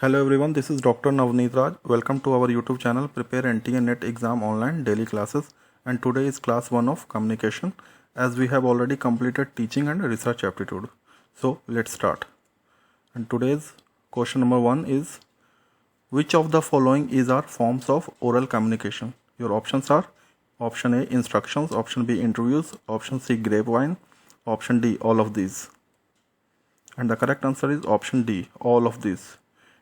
Hello everyone, this is Dr. Navneet Raj. Welcome to our YouTube channel Prepare NTA NET Exam Online Daily Classes, and today is class 1 of communication as we have already completed teaching and research aptitude. So let's start. And today's question number 1 is, which of the following is our forms of oral communication? Your options are option A instructions, option B interviews, option C grapevine, option D all of these. And the correct answer is option D, all of these.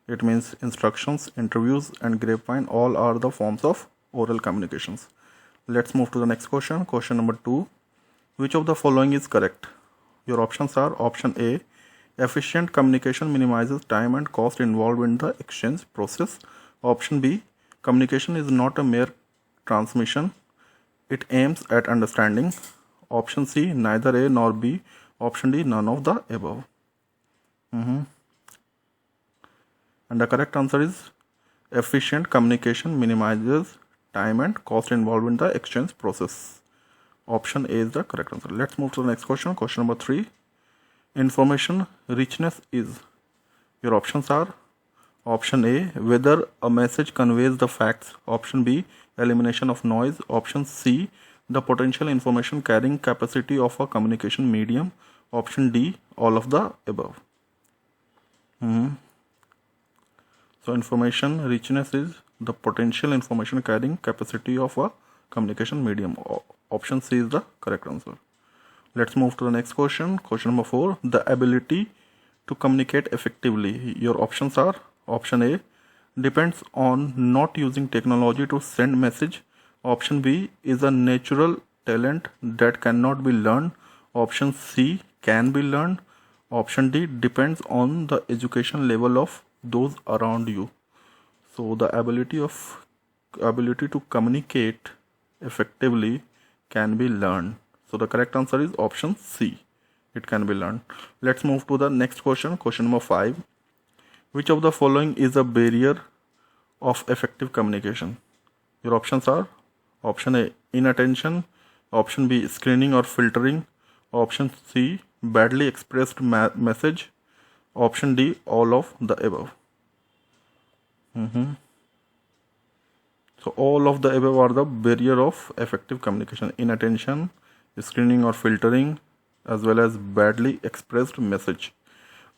It means instructions, interviews and grapevine all are the forms of oral communications. Let's move to the next question. Question number 2. Which of the following is correct? Your options are option A. Efficient communication minimizes time and cost involved in the exchange process. Option B. Communication is not a mere transmission. It aims at understanding. Option C. Neither A nor B. Option D. None of the above. And the correct answer is efficient communication minimizes time and cost involved in the exchange process. Option A is the correct answer. Let's move to the next question. Question number 3. Information richness is. Your options are option A, whether a message conveys the facts. Option B, elimination of noise. Option C, the potential information carrying capacity of a communication medium. Option D, all of the above. So information richness is the potential information carrying capacity of a communication medium. Option C is the correct answer. Let's move to the next question. Question number 4. The ability to communicate effectively. Your options are option A, depends on not using technology to send message. Option B, is a natural talent that cannot be learned. Option C, can be learned. Option D, depends on the education level of those around you. So the ability to communicate effectively can be learned. So the correct answer is option C. It can be learned. Let's move to the next question. Question number 5. Which of the following is a barrier of effective communication? Your options are option A, inattention. Option B, screening or filtering. Option C, badly expressed message. Option D, all of the above. So all of the above are the barrier of effective communication: inattention, screening or filtering, as well as badly expressed message.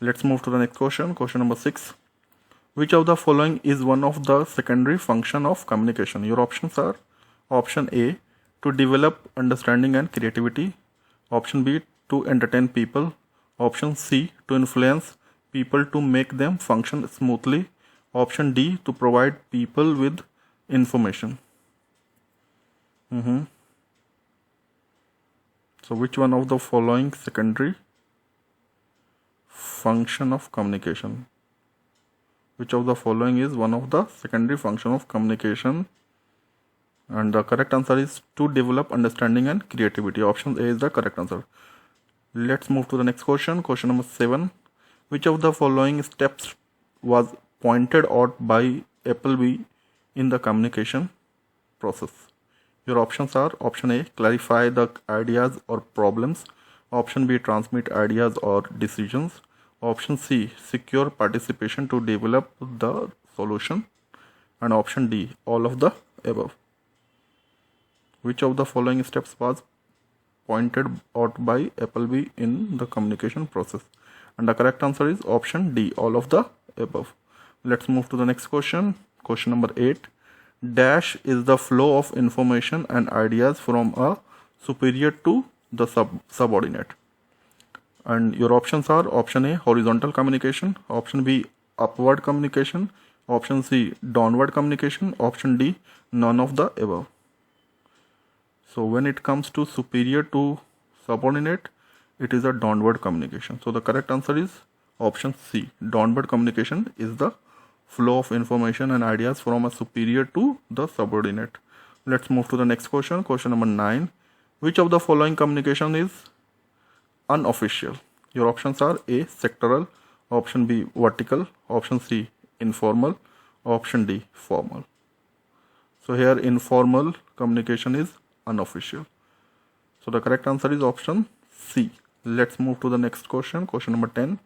Let's move to the next question. Question number 6. Which of the following is one of the secondary function of communication? Your options are option A, to develop understanding and creativity. Option B, to entertain people. Option C, to influence people to make them function smoothly. Option D, to provide people with information. So which one of the following secondary function of communication? Which of the following is one of the secondary function of communication? And the correct answer is to develop understanding and creativity. Option A is the correct answer. Let's move to the next question. Question number 7. Which of the following steps was pointed out by Appleby in the communication process? Your options are option A, clarify the ideas or problems. Option B, transmit ideas or decisions. Option C, secure participation to develop the solution. And option D, all of the above. Which of the following steps was pointed out by Appleby in the communication process? And the correct answer is option D, all of the above. Let's move to the next question. Question number 8. Dash is the flow of information and ideas from a superior to the subordinate. And your options are option A, horizontal communication. Option B, upward communication. Option C, downward communication. Option D, none of the above. So when it comes to superior to subordinate, it is a downward communication. So the correct answer is option C. Downward communication is the flow of information and ideas from a superior to the subordinate. Let's move to the next question. Question number 9. Which of the following communication is unofficial? Your options are A, sectoral. Option B, vertical. Option C, informal. Option D, formal. So here informal communication is unofficial. So the correct answer is option C. Let's move to the next question. Question number 10.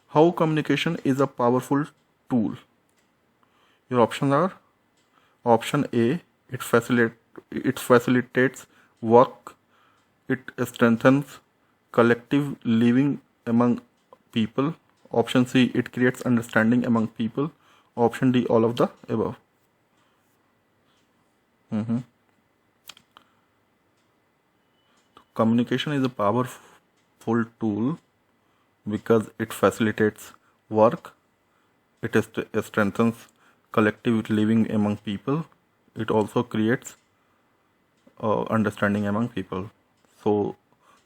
How communication is a powerful tool? Your options are option A, it facilitates work, it strengthens collective living among people. Option C, it creates understanding among people. Option D, all of the above. Communication is a powerful tool because it facilitates work, it strengthens collective living among people, it also creates understanding among people. So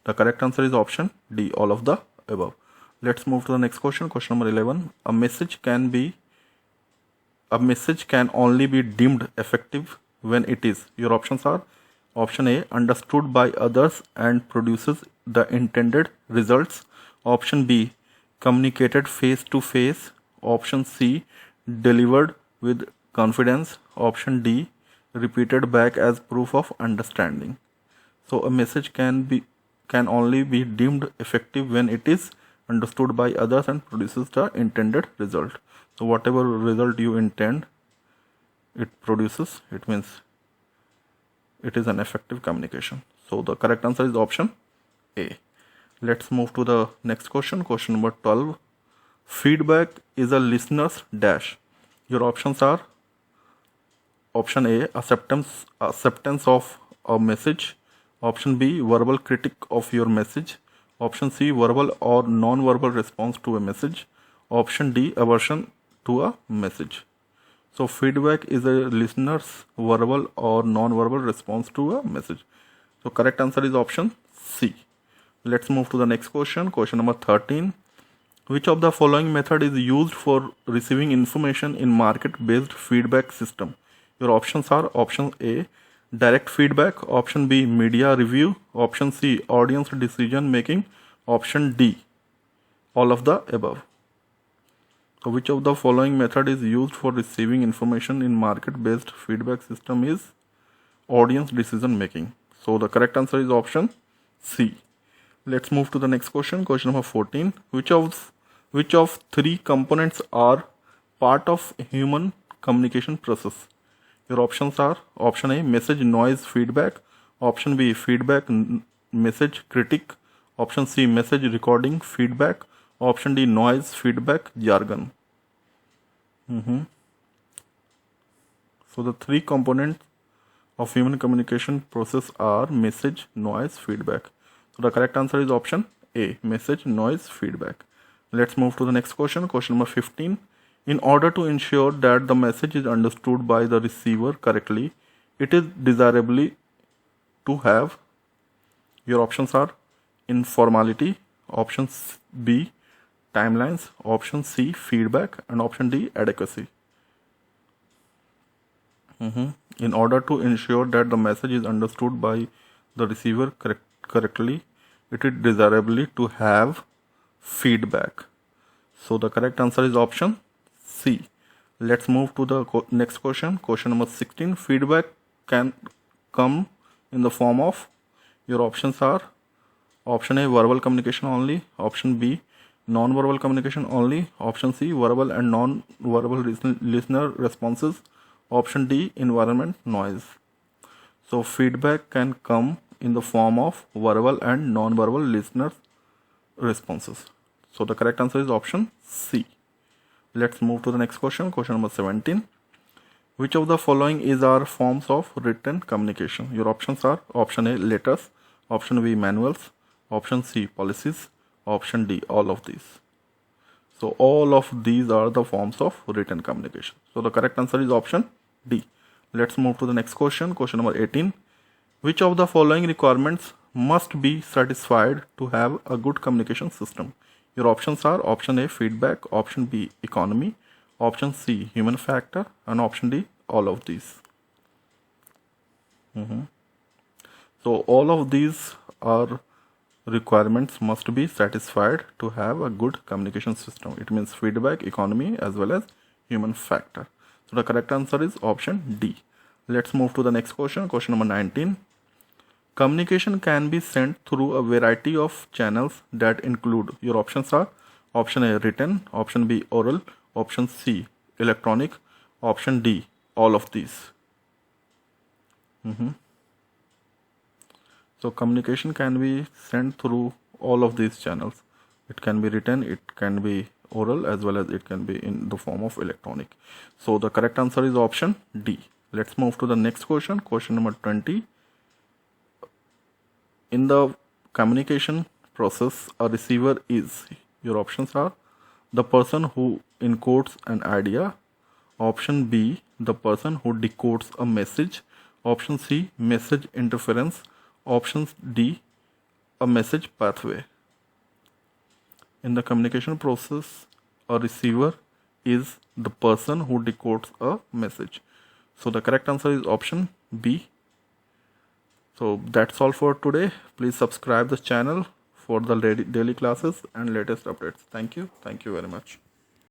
the correct answer is option D, all of the above. Let's move to the next question. Question number 11. A message can only be deemed effective when it is. Your options are option A, understood by others and produces the intended results. Option B, communicated face to face. Option C, delivered with confidence. Option D, repeated back as proof of understanding. So a message can only be deemed effective when it is understood by others and produces the intended result. So whatever result you intend, it produces, it means it is an effective communication. So the correct answer is option A. Let's move to the next question. Question number 12. Feedback is a listener's dash. Your options are option A, acceptance of a message. Option B, verbal critique of your message. Option C, verbal or non-verbal response to a message. Option D, aversion to a message. So feedback is a listener's verbal or non-verbal response to a message. So correct answer is option C. Let's move to the next question. Question number 13. Which of the following method is used for receiving information in market-based feedback system? Your options are option A, direct feedback. Option B, media review. Option C, audience decision making. Option D, all of the above. So which of the following method is used for receiving information in market-based feedback system is audience decision making. So the correct answer is option C. Let's move to the next question. Question number 14. Which of three components are part of human communication process? Your options are option A, message noise feedback. Option B, feedback message critique. Option C, message recording feedback. Option D, noise feedback jargon. So the three components of human communication process are message, noise, feedback. So the correct answer is option A, message, noise, feedback. Let's move to the next question. Question number 15. In order to ensure that the message is understood by the receiver correctly, it is desirable to have. Your options are informality. Option B, timelines. Option C, feedback. And option D, adequacy. In order to ensure that the message is understood by the receiver correctly, it is desirable to have feedback. So the correct answer is option C. Let's move to the next question. Question number 16. Feedback can come in the form of. Your options are option A, verbal communication only. Option B, non-verbal communication only. Option C, verbal and non-verbal listener responses. Option D, environment noise. So feedback can come in the form of verbal and non-verbal listener responses. So the correct answer is option C. Let's move to the next question. Question number 17. Which of the following is our forms of written communication? Your options are option A, letters. Option B, manuals. Option C, policies. Option D, all of these. So all of these are the forms of written communication. So the correct answer is option D. Let's move to the next question. Question number 18. Which of the following requirements must be satisfied to have a good communication system? Your options are option A, feedback. Option B, economy. Option C, human factor. And option D, all of these. So all of these are requirements must be satisfied to have a good communication system. It means feedback, economy, as well as human factor. So the correct answer is option D. Let's move to the next question. Question number 19. Communication can be sent through a variety of channels that include. Your options are option A, written. Option B, oral. Option C, electronic. Option D, all of these. So communication can be sent through all of these channels. It can be written, it can be oral, as well as it can be in the form of electronic. So the correct answer is option D. Let's move to the next question. Question number 20. In the communication process, a receiver is, your options are, the person who encodes an idea. Option B, the person who decodes a message. Option C, message interference. Option D, a message pathway. In the communication process, a receiver is the person who decodes a message. So the correct answer is option B. So that's all for today. Please subscribe the channel for the daily classes and latest updates. Thank you. Thank you very much.